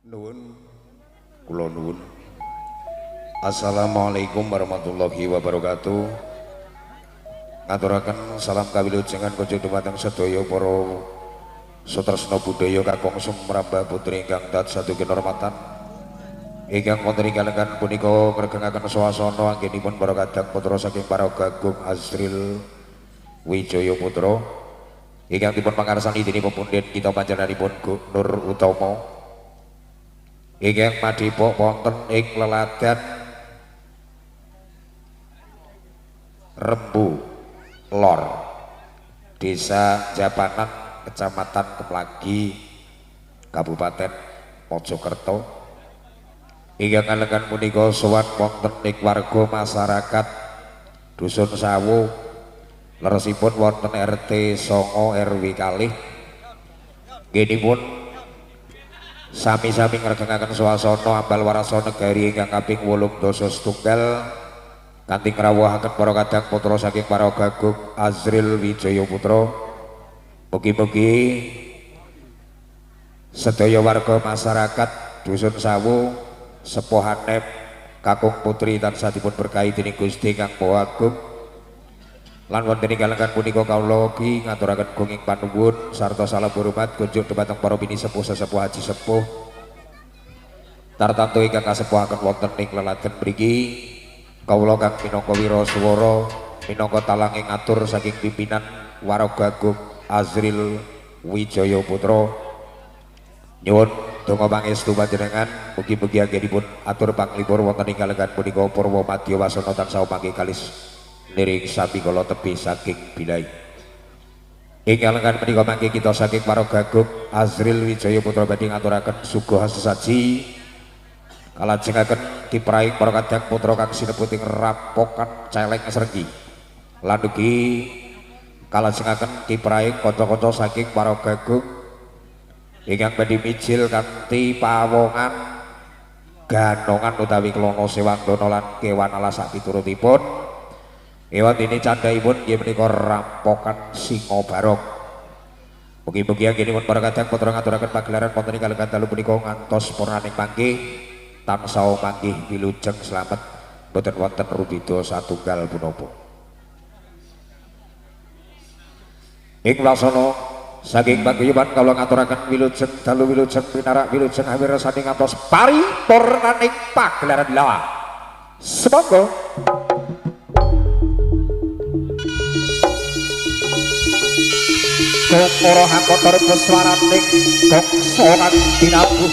Nuwun, kula nuwun. Assalamualaikum warahmatullahi wabarakatuh. Ngaturaken salam kawilujengan kunjuk dumateng sedaya para sutresna budaya kakung sumrambah putri ingkang tansah kinurmatan. Ingkang wonten ing kalengan punika ngregengaken swasana anggenipun para kadang putra saking paraga Agung Azril Wijaya Putra. Ingkang dipun pangarsani dening pepundhen kita panjenenganipun Gubernur Utama. Ingkang madhepok wonten ing leladan Rembu Lor, Desa Japanan, Kecamatan Kemlagi, Kabupaten Mojokerto. Ingkang kalengan punika sowan wonten ing warga masyarakat Dusun Sawu, leresipun wonten RT 9 RW kalih. Nggih sami-sami ngregengaken swasana ambal warasa negari ingkang kaping 87 kanthi ngrawuhaken para kadang putra saking paraga Agung Azril Wijaya Putra. Mugi-mugi sedaya warga masyarakat Dusun Sawu sepuhanem kakung putri tansah dipun berkahi dening Gusti Kang Maha Agung. Lan wonten ing kalengan punika kawula ugi ngaturaken gunging panuwun sarta salam hormat kunjuk dhumateng para bini sepuh-sesepuh haji sepuh tartamtu ingkang kasepuhaken wonten ing leladen mriki. Kawula kang minangka wiraswara minangka talanging atur saking pimpinan Waraga Agung Azril Wijaya Putra nyuwun donga pangestu panjenengan mugi-mugi anggenipun atur panglipur wonten ing kalengan punika purwa madya wasana tansah mangke kalis liring sapi kala tebih saking bilai. Ing kalengan menika mangke kita saking Waraga Agung Azril Wijaya Putra badhe ngaturaken suguh sesaji kalajengaken dipraing para kadang putra kang sinebut ing rampokan celeng srenggi. Lan ugi kalajengaken dipraing kanca-kanca saking Waraga Agung ingkang badhe mijil kanthi pawongan ganongan utawi kelana sewangdana lan kewan alas sak piturutipun. Ewan ini candhaipun nggih menika rampokan Singa Barong. Mugi-mugi anggenipun para kadang putra ngaturaken pagelaran wonten ing kalengan dalu punika ngantos purnaning panggih tansah manggih wilujeng slamet boten wonten rubeda satunggal punapa. Ing wasana saking paguyuban kawula ngaturaken wilujeng dalu wilujeng pinarak wilujeng awirasane ngantos paripurnaning pagelaran la. Semangga para hakotor beswaraning gongso kang dinabuh.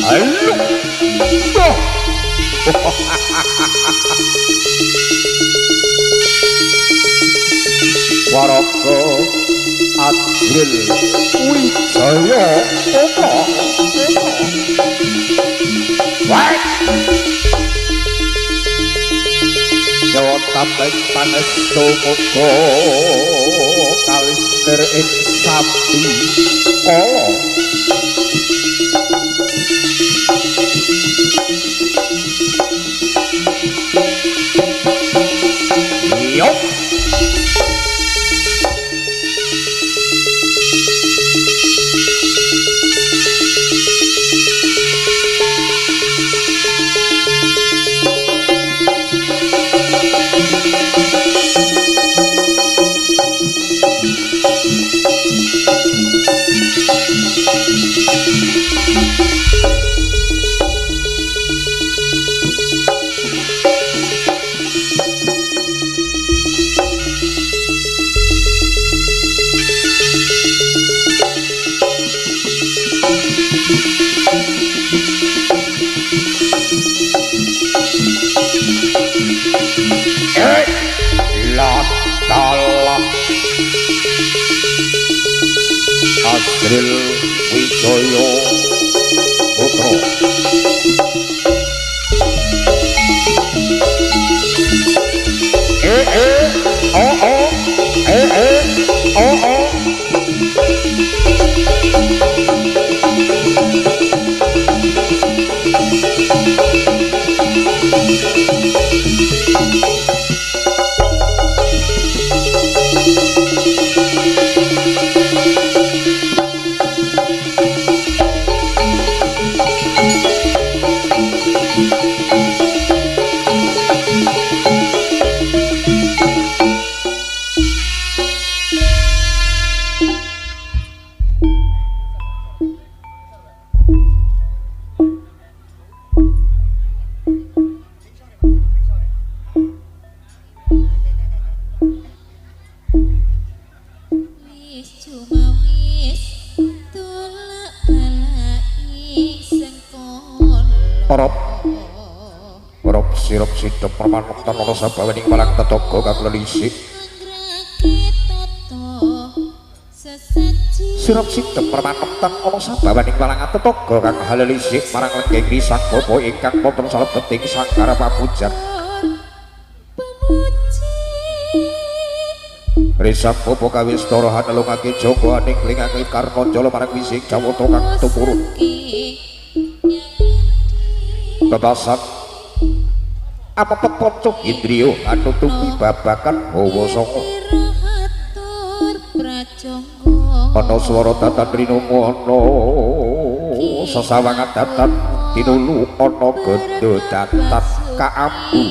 Halo. Waraga Azril Wijaya Putra. Jawa tambah panestu muga kalistir ing sapi kala. Yo Azril Wijaya Putra. Rop sirop sidep permanektan ana sabawaning malang tetaga kang lelisik. Sirop sidep permanektan ana sabawaning malang tetaga kang lelisik marang lenggeng risang bapa ingkang wonten salebeting sangkara pamujan. Risang bapa kawistara hanelungake jaga aning lingake karna jala marang wising jawata kang tumurun. Bebasan amepet ponco indriyo anutupi babakan hawa sanga ana swara datan rinungu ana sesawangan datan tinulu ana gandha datan kaambu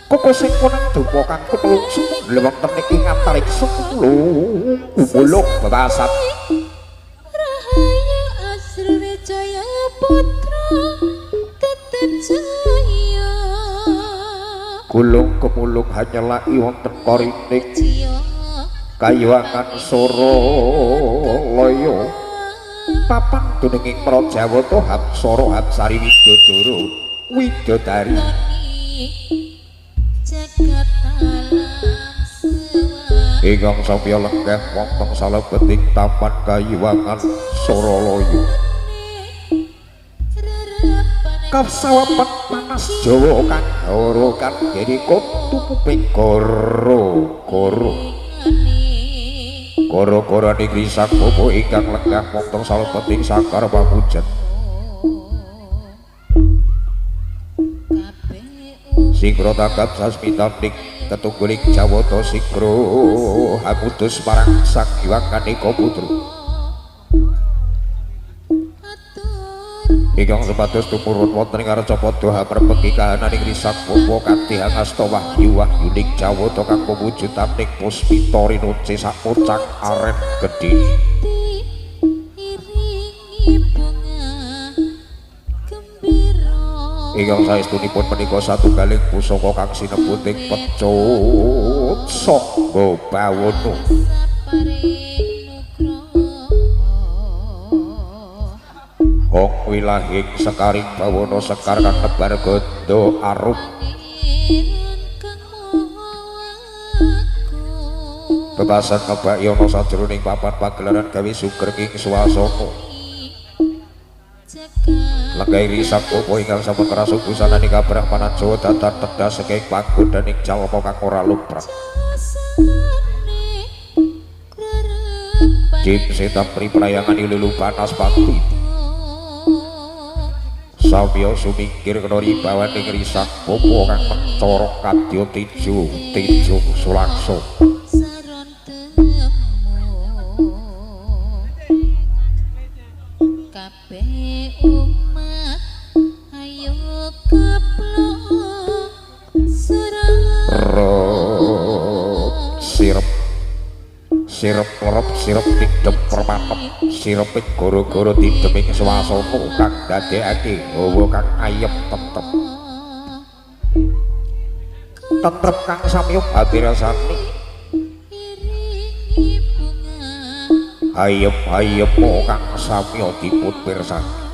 koko sing kuneng dupa kang ketulung lewonten ing antaring 10 buluk bebasan Rahayu Asrwijaya putra tetep jaya gulung kemulung hanyalah wonten korining kayuangan Suralaya papan dununging Prajawata Hapsara Hapsari Widodara Widodari jagat alam sewa ingkang samya lenggah wonten salebeting taman kayuangan Suralaya kasawapan panas Jawa kang hara kang denika tumuping gara-gara negeri sang bapa ingkang lenggah wonten salebeting sangkara pamujan sigra tanggap sasmitaning tetungguling Jawata sigra hamutus marang Sang Hyang Kanika Putra ingkang sepados tumurun wonten ing Arcapada hamrepeki kahananing risang bapa kanthi angasta wahyu-wahyuning Jawata kang mewujudaning puspita rinuce sapucang aren gedhe ingkang saestunipun menika satunggaling pusaka kang sinebuting pecut sangga bawana hong wilahing sekaring bawana sekar kang nebar gandha arum bebasan ngebaki ana sajroning papan pagelaran gawe sugeng ing swasana lenggah risang bapa ingkang sampun kerasuh busananing kabrah panan Jawa datar tedas saking panggodaning jalma kang ora lumrah. Jim setan priprayangan ilulu panas pati. Samya sumingkir kena ribawaning risang bapa kang mencorok kadya tejo sulaksa. Sirep lorop sirep tidep permatep sirep gara-gara dideming swasana kang dadekake hawa kang ayem tentrep kang samya babirasane ayem kang samya dipun pirsani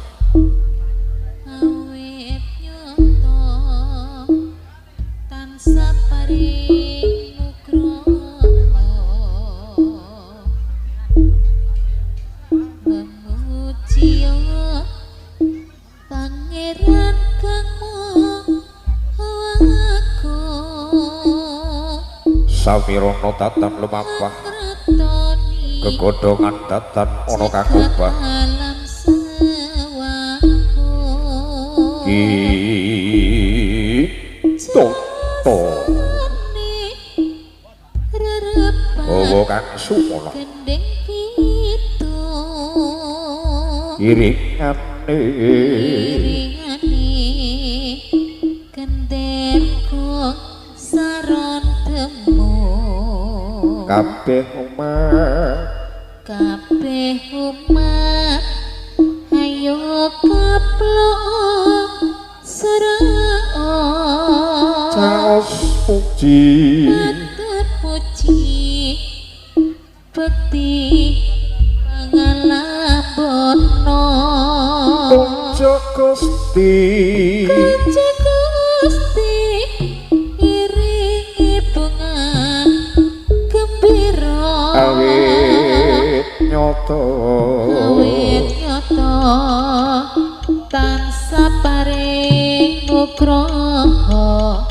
tansah paring Samirana datan lumampah kegodhongan datan ana kang obah toto hawa kang sumana iringane kendengku saron temu kabeh umat ayo keplok sereo caos puji bekti pangalabono Kunjuk Gusti Kunjuk Gusti iringi bunga gembira awit nyoto tansah paring nugroho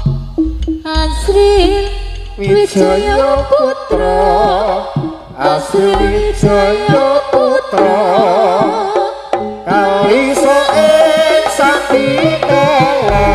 Asril Wijaya Putra Asril Wijaya Putra kalisa ing sandikala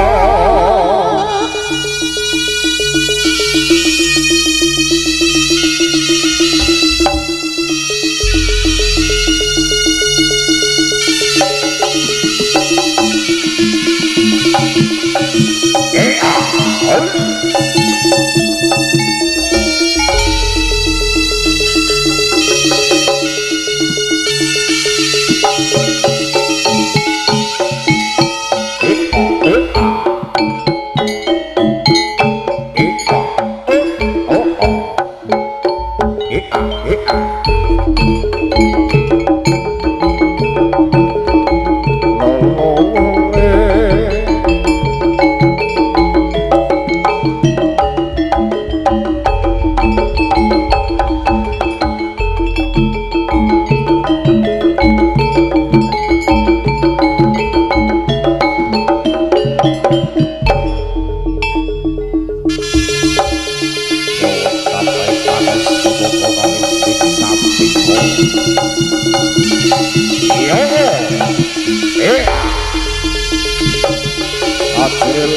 Asril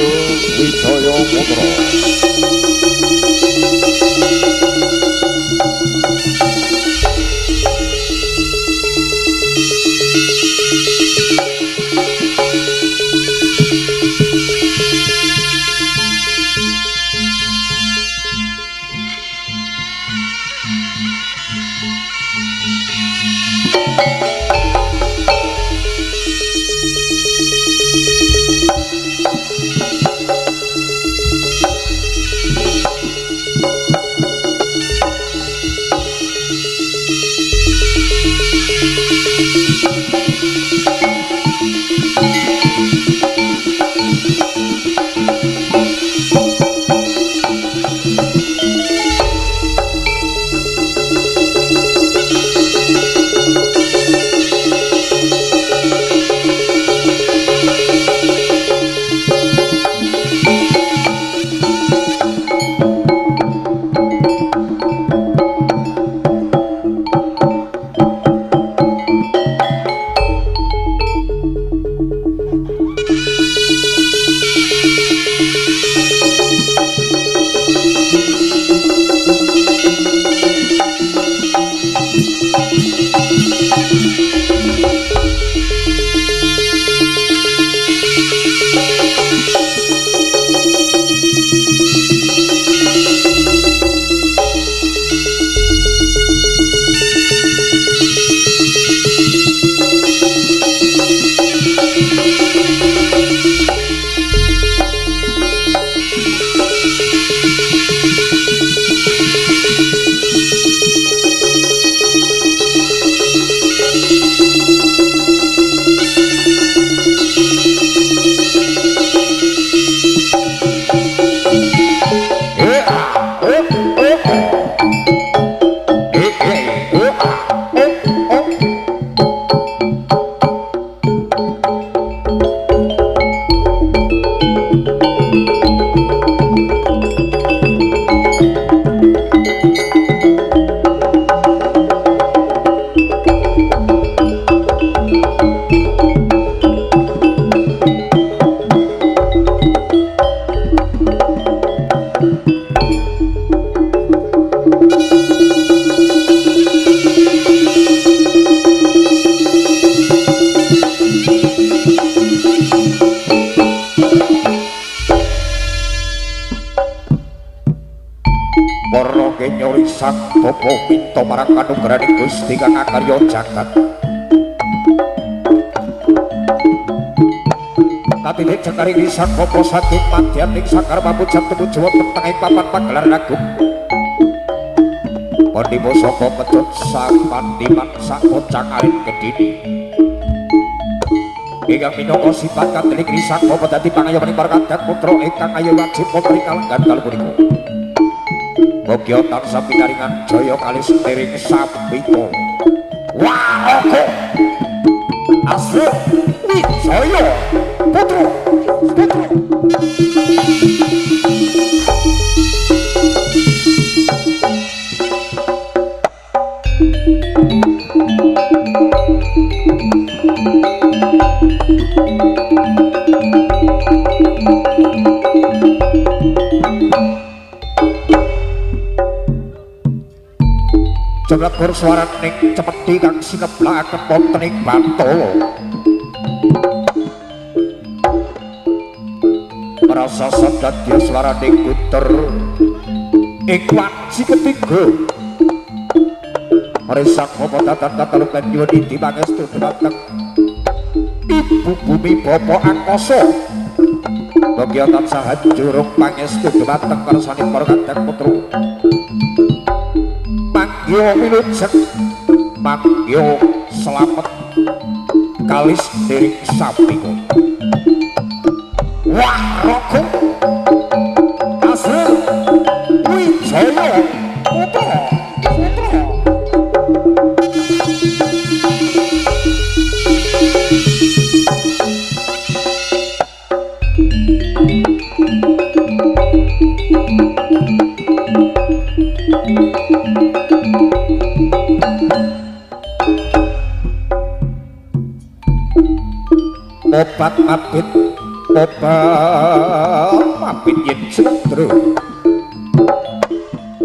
Wijaya Putra nyori sang popo pinto marang kanugraning Gusti kang akarya jagat. Katidik cekaring sang popo saking madyan ing sakar pamujat tumuju wonten tengahing papan panggelar agung. Kondi pusaka kecut sapandiman sak kocang alit kedini ingkang minangka sifat kateling risak apa dadi pangayoning para kadang putra ingkang ayu wajib putri kalenggan kali punika Mogya tansah pinaringan jaya kali setiring sampika Waraka Asri Wijaya Putra Jemlekur swaraning cepeti kang sineblakaken wonten ing Bantala. Rasa sadadya swaraning guter ing wanci ketiga. Resak apa tatan-tatan nyuwun idi pangestu dhumateng Ibu Bumi Bapa Angkasa. Mogya tansah jurung pangestu dhumateng karsaning para kadang putra. Mangyo wilujeng mangyo slamet kalis dering sampika Waraka Asri Wijaya Putra obat mabit yen Cendra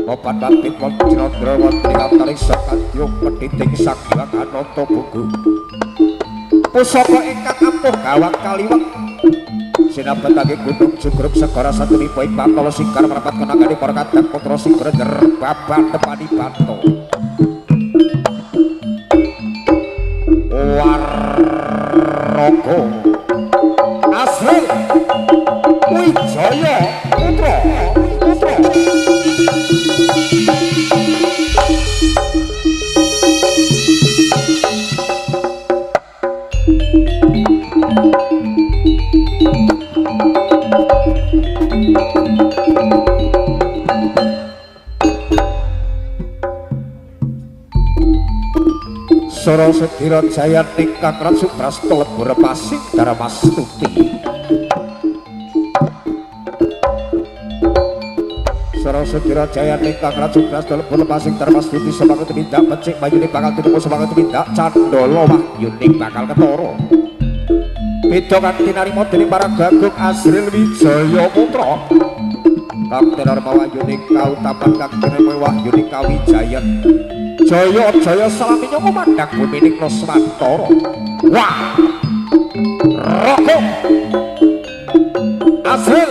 obat mabit wonten Cendra wonten ing antaring sakadya petiting Sang Hyang Ananta Buku pusaka ingkang ampuh gawang kaliwek sinabetake gunung jugruk segara satunipun ing Bantala singkar merapat kenangane para kadang putra singkara baban tepani Bantala Waraka Asri Wijaya Putra Sora sedira jaya ingkang Ratu Prasta lebur pasing Darmastuti Sora sedira jaya ingkang Ratu Prasta lebur pasing Darmastuti semangat tumindak becik mayune bakal tinemu semangat tumindak Candala wahyuning bakal ketara beda kanthi narima dening para Gagung Asril Wijaya Putra kang tinarma wahyuning kautaman kang tinarma wahyuning kawijayan Jaya jaya salami nyoko mandang bumi ning Nuswantara. Wah! Raka! Asril